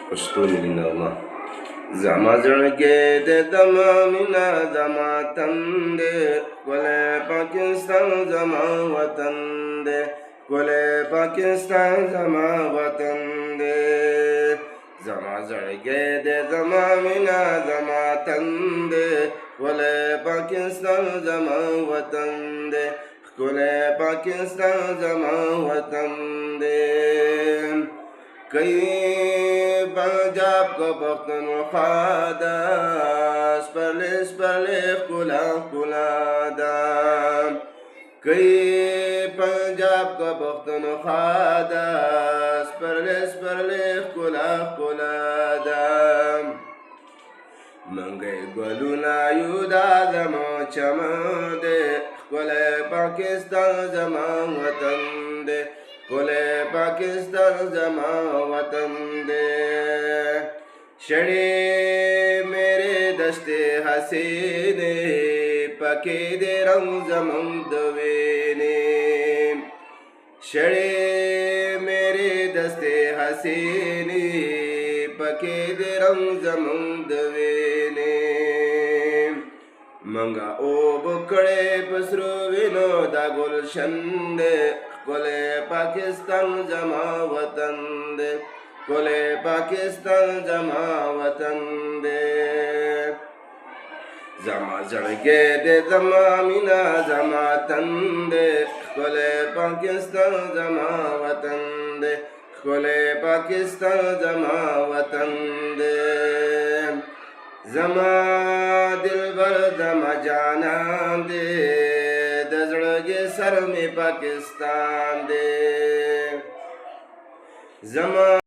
پښتو ملي نغمه. زما زړګی د دما مینا زما تن دی، ښکلی پاکستان زما وطن دی، ښکلی پاکستان زما وطن دی. زما زړګی د زما مینا زما تن دی، ښکلی پاکستان زما وطن دی، ښکلی پاکستان زما وطن دی. کئی پنجاب کو پختونخوا دا، سپرلی سپرلی ښکلا ښکلا دا. کئی پنجاب کو پختونخوا دا، سپرلی سپرلی ښکلا ښکلا دا. منګی ګلونه یو دا زموږ چمن دی، ښکلی پاکستان زما وطن دی، ښکلی پاکستان زما وطن دی. شړې میرے دشتې حسینې، پکې دې رنګ زموږ د وینې. شړې میرے دشتې حسینې، پکې دې رنګ زموږ د وینې. منګه اوب کړې په سرو وینو دا ګلشن دی، ښکلی پاکستان زما وطن دی، ښکلی پاکستان زما وطن دی. زما زړګی د زما مینا زما تن دی، ښکلی پاکستان زما وطن دی، ښکلی پاکستان زما وطن دی. زما دلبر زما جانان دی، د زړګي سر می پاکستان دی. زما